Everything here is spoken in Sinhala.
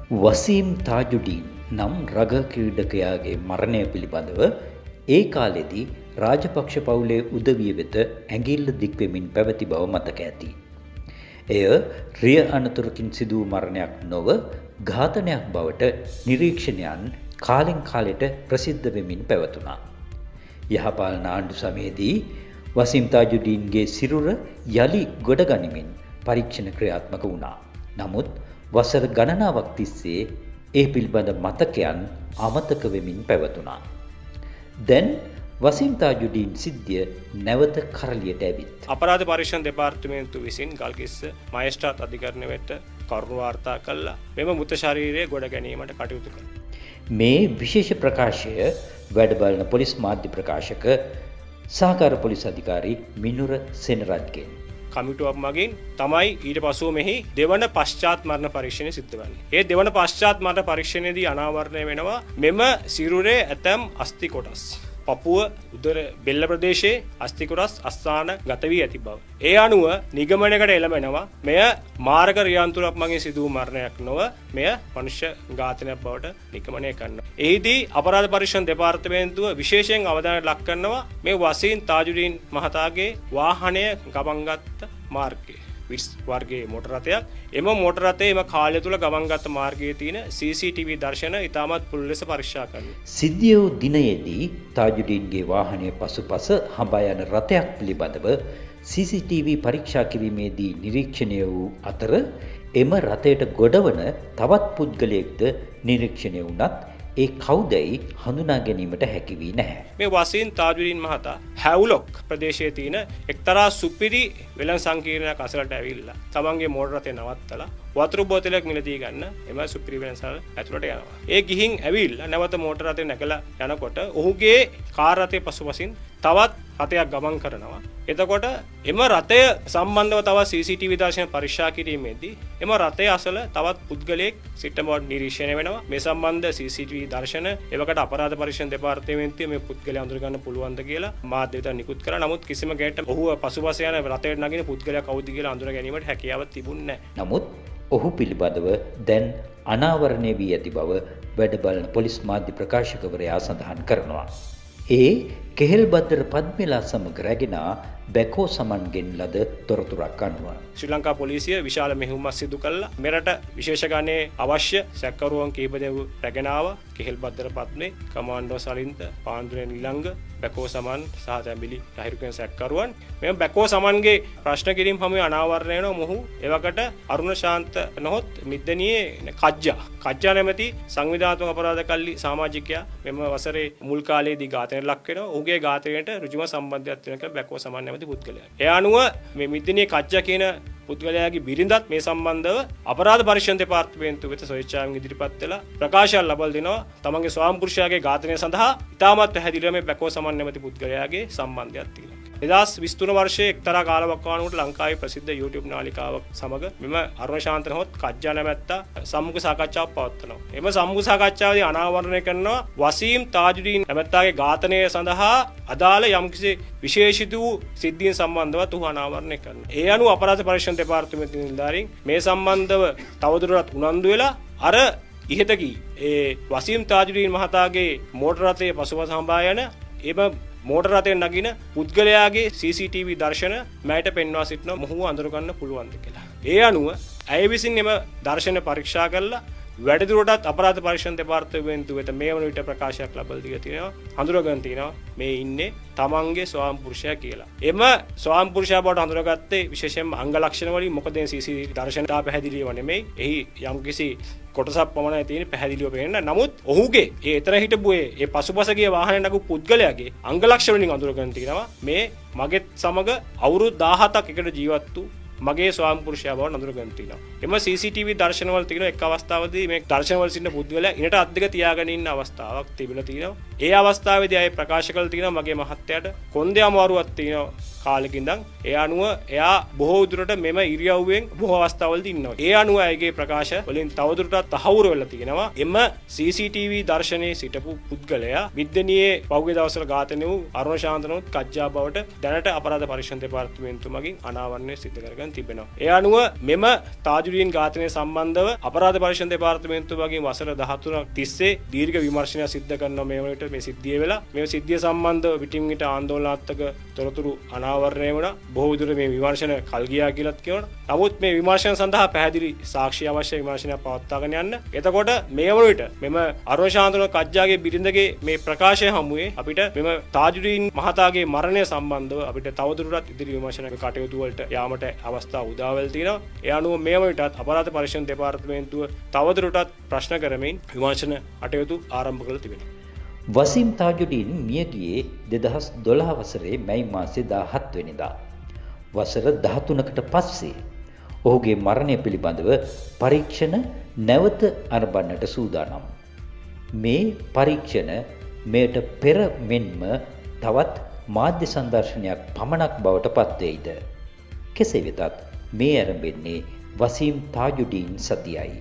වසීම් තාජුඩීන් නම් රග ක්‍රීඩකයාගේ මරණය පිළිබඳව ඒ කාලෙදී රාජපක්ෂ පවුලේ උදවිය වෙත ඇඟිල්ල දික්වෙමින් පැවති බව මතක ඇති. එය රිය අනතුරකින් සිදු වූ මරණයක් නොව ඝාතනයක් බවට නිරීක්ෂණයන් කාලෙන් කාලෙට ප්‍රසිද්ධ වෙමින් පැවතුණා. යහපාලන ආණ්ඩු සමයේදී වසීම් තාජුඩීන්ගේ සිරුර යලි ගොඩගනිමින් පරීක්ෂණ ක්‍රියාත්මක වුණා. නමුත් වසර ගණනාවක් තිස්සේ ඒ පිළිබඳ මතකයන් අමතක වෙමින් පැවතුණා. දැන් වසීම් තාජුඩීන් සිද්ධිය නැවත කරලියට ඇවිත් අපරාධ පරීක්ෂණ දෙපාර්තමේන්තුව විසින් ගල්කිස්ස මහේස්ත්‍රාත් අධිකරණය වෙත කරුණු වාර්තා කළා. මෙම මృత ශරීරය ගොඩ ගැනීමට කටයුතු කළා. මේ විශේෂ ප්‍රකාශය වැඩ බලන පොලිස් මාධ්‍ය ප්‍රකාශක සහකාර පොලිස් අධිකාරී මිනුර සෙනරත්ගෙන් කමිටුවක් මගින් තමයි ඊට පසුව මෙහි දෙවන පශ්චාත් මරණ පරීක්ෂණය සිද්ධ වන්නේ. ඒ දෙවන පශ්චාත් මරණ පරීක්ෂණයේදී අනාවරණය වෙනවා මෙම සිරුරේ ඇතැම් අස්ථි කොටස්. පපුව උදර බෙල්ල ප්‍රදේශයේ අස්ථි කොටස් අස්ථාන ගත වී ඇති බව. ඒ අනුව නිගමනයකට එළඹෙනවා මෙය මාරක රියන්තුරක් මගින් සිදු වූ මරණයක් නොව මෙය මනුෂ්‍ය ඝාතනයක් බවට නිගමනය කරනවා. එහිදී අපරාධ පරීක්ෂණ දෙපාර්තමේන්තුව විශේෂයෙන් අවධානයට ලක් කරනවා මේ වසීම් තාජුඩීන් මහතාගේ වාහනය ගමන්ගත් මාර්ගය. විස් වර්ගයේ මෝටර රථයක්. එම මෝටර රථයේ එම කාලය තුල ගමන්ගත් මාර්ගයේ තියෙන CCTV දර්ශන ඉතාමත් පුළුල් ලෙස පරීක්ෂා කරනවා. සිද්ධිය වූ දිනයේදී තාජුඩීන්ගේ වාහනය පසුපස හඹා යන රථයක් පිළිබඳව CCTV පරීක්ෂා කිරීමේදී නිරීක්ෂණය වූ අතර එම රථයට ගොඩවන තවත් පුද්ගලයෙක්ද නිරීක්ෂණය වුණත් ඒ කවුදැයි හඳුනා ගැනීමට හැකි වී නැහැ. මේ වසීම් තාජුඩීන් මහතා හැවුලොක් ප්‍රදේශයේ තියෙන එක්තරා සුපිරි වෙළඳ සංකීර්ණයක් අසලට ඇවිල්ලා තමන්ගේ මෝටර රථය නවත්තලා වතුර බෝතලයක් මිලදී ගන්න එම සුපිරි වෙළඳසාල ඇතුළට යනවා. ඒ ගිහින් ඇවිල්ලා නැවත මෝටර රථය නැගලා යනකොට ඔහුගේ කාර් රථයේ පසුපසින් තවත් රථයක් ගමන් කරනවා. එතකොට එම රථය සම්බන්ධව තව CCTV දර්ශන පරීක්ෂා කිරීමේදී එම රථය අසල තවත් පුද්ගලයෙක් සිට බව නිරීක්ෂණය වෙනවා. මේ සම්බන්ධ CCTV දර්ශන එවකට අපරාධ පරීක්ෂණ දෙපාර්තමේන්තුවේ මේ පුද්ගලයා අඳුර ගන්න පුළුවන්ද කියලා මාධ්‍ය වෙත නිකුත් කරා. නමුත් කිසිම කෙනෙක්ට ඔහුව පසුපස යන රථයට නගින පුද්ගලයා කවුද කියලා අඳුර ගැනීමට හැකියාවක් තිබුණේ නැහැ. නමුත් ඔහු පිළිබඳව දැන් අනාවරණය වී ඇති බව වැඩ බලන පොලිස් මාධ්‍ය ප්‍රකාශකවරයා සඳහන් කරනවා. ඒ කෙහෙල්බද්දර පද්මලා සමග රැගෙන බැකෝ සමන්ගෙන් ලද තොරතුරක් අනුව ශ්‍රී ලංකා පොලිසිය විශාල මෙහෙයුමක් සිදු කළා. මෙරට විශේෂ ගණයේ අවශ්‍ය සැකකරුවන් කීප දෙනෙකු රැගෙන ආවා. කෙහෙල්බද්දර පද්මේ කමාන්ඩෝ සලින්ත, පාන්දුරේ නිලංග, බැකෝ සමන් සහ තැඹිලි රහිරුකෙන් සැකකරුවන් මෙම බැකෝ සමන්ගේ ප්‍රශ්න කිරීම හැම අනාවරණය වෙනවා. මොහු එවකට අරුණ ශාන්ත නොහොත් මිද්දනියේ කජ්ජා නැමැති සංවිධානාත්මක අපරාධ කල්ලි සමාජිකයා මෙම වසරේ මුල් කාලයේදී ඝාතනයට ලක් වෙනවා. ඔහුගේ ඝාතනයට ඍජුම සම්බන්ධයක් තියෙන කියලා බැකෝ සමන් නැමැති පුද්ගලයා. ඒ අනුව මේ මිද්දනියේ කජ්ජා කියන පුද්ගලයාගේ බිරිඳත් මේ සම්බන්ධව අපරාධ පරීක්ෂණ දෙපාර්තමේන්තුව වෙත ස්වේච්ඡාවෙන් ඉදිරිපත් වෙලා ප්‍රකාශයක් ලබා දෙනවා. තමන්ගේ ස්වාම පුරුෂයාගේ ඝාතනය සඳහා ඉතාමත් පැහැදිලිව මේ බැකෝ සමන් නැමැති පුද්ගලයාගේ සම්බන්ධයක් තියෙනවා. 2023 වර්ෂයේ එක්තරා කාලවකවානුවකට ලංකාවේ ප්‍රසිද්ධ YouTube නාලිකාවක් සමග මෙම අරුණ ශාන්ත නොහොත් කජ්ජා නැමැත්තා සම්මුඛ සාකච්ඡාවක් පවත්වනවා. එම සම්මුඛ සාකච්ඡාවේදී අනාවරණය කරනවා වසීම් තාජුඩීන් නැමැත්තාගේ ඝාතනය සඳහා අදාළ යම්කිසි විශේෂිත වූ සිද්ධීන් සම්බන්ධව ඔහු අනාවරණය කරනවා. ඒ අනුව අපරාධ පරීක්ෂණ දෙපාර්තමේන්තුවේ නිලධාරීන් මේ සම්බන්ධව තවදුරටත් උනන්දු වෙලා අර ඉහතකී ඒ වසීම් තාජුඩීන් මහතාගේ මෝටර රථයේ පසුපස හඹා යන එම මෝටර රථයෙන් නගින පුද්ගලයාගේ CCTV දර්ශන මෑට පෙන්වා සිටිනවා මොහුව අඳුර ගන්න පුළුවන්ද කියලා. ඒ අනුව ඇය විසින් එම දර්ශන පරීක්ෂා කරලා වැඩිදුරටත් අපරාධ පරීක්ෂණ දෙපාර්තමේන්තුව වෙත මේ වන විට ප්‍රකාශයක් ලබා දී තියෙනවා. හඳුනගන්න තියෙනවා මේ ඉන්නේ තමන්ගේ ස්වාම පුරුෂයා කියලා. එම ස්වාම පුරුෂයා බවට හඳුනාගත්තේ විශේෂයෙන්ම අංග ලක්ෂණ වලින්. මොකද CCTV දර්ශන තා පැහැදිලිව නෙමෙයි. එහි යම්කිසි කොටසක් පමණයි තියෙන්නේ පැහැදිලිව පේන්න. නමුත් ඔහුගේ ඒ එතන හිටපු ඒ පසුපස ගිය වාහනේ නගපු පුද්ගලයාගේ අංග ලක්ෂණ වලින් අඳුරගන්න තියෙනවා මේ මගෙත් සමග අවුරුදු 17ක් එකට ජීවත් වූ මගේ ස්වාම පුරුෂයා බව අඳුරගන්න තියෙනවා. එම CCTV දර්ශනවල තියෙන එක් අවස්ථාවකදී මේ දර්ශනවල සිටින පුද්ගලයා ඉනට අත් දෙක තියාගෙන ඉන්න අවස්ථාවක් තිබිලා තියෙනවා. ඒ අවස්ථාවේදී අය ප්‍රකාශ කළ තියෙනවා මගේ මහත්තයාට කොන්දේ අමාරුවක් තියෙනවා කාලෙක ඉඳන්. ඒ අනුව එයා බොහෝ දුරට මෙම ඉරියව්වෙන් බොහෝ අවස්ථාවලදී ඉන්නවා. ඒ අනුව අයගේ ප්‍රකාශ වලින් තවදුරටත් තහවුරු වෙලා තියෙනවා. එම CCTV දර්ශනයේ සිටපු පුද්ගලයා මිද්දනියේ පහුගිය දවස්වල ඝාතනය වූ අරුණ ශාන්තනොත් කජ්ජා බවට දැනට අපරාධ පරීක්ෂණ දෙපාර්තමේන්තුව මගින් අනාවරණය සිදු කරගෙන තිබෙනවා. ඒ අනුව මෙම තාජුඩීන් ඝාතනය සම්බන්ධව අපරාධ පරීක්ෂණ දෙපාර්තමේන්තුව වගේ වසර 13ක් තිස්සේ දීර්ඝ විමර්ශනයක් සිදු කරනවා මේ වලට මේ සිද්ධිය වෙලා. මේ සිද්ධිය සම්බන්ධව පිටින් පිට ආందోලනාත්මක තොරතුරු අනාවරණය වුණා. බොහෝ විදුර මේ විමර්ශන කල් ගියා කියලාත් කියනවා. නමුත් මේ විමර්ශන සඳහා පැහැදිලි සාක්ෂි අවශ්‍ය විමර්ශනයක් පවත්වාගෙන යන්න. එතකොට මේ වලට මෙම අරුණ ශාන්තන කජ්ජාගේ බිරිඳගේ මේ ප්‍රකාශය හමුවේ අපිට මෙම තාජුඩීන් මහතාගේ මරණය සම්බන්ධව අපිට තවදුරටත් ඉදිරි විමර්ශන කටයුතු වලට යාමට අවස්ථා උදා වෙලා තියෙනවා. ඒ අනුව මේ වලටත් අපරාධ පරීක්ෂණ දෙපාර්තමේන්තුව තවදුරටත් ප්‍රශ්න කරමින් විමර්ශන කටයුතු ආරම්භ කළ තිබෙනවා. වසීම් තාජුඩීන් මිය ගියේ 2012 වසරේ මැයි මාසයේ 17 වෙනිදා. වසර 13කට පස්සේ ඔහුගේ මරණය පිළිබඳව පරීක්ෂණ නැවත අරඹන්නට සූදානම්. මේ පරීක්ෂණ මෙයට පෙර මෙන්ම තවත් මාධ්‍ය සංදර්ශනයක් පමණක් බවට පත්වෙයිද? කෙසේ වෙතත් මේ ආරම්භෙන්නේ වසීම් තාජුඩීන් සතියයි.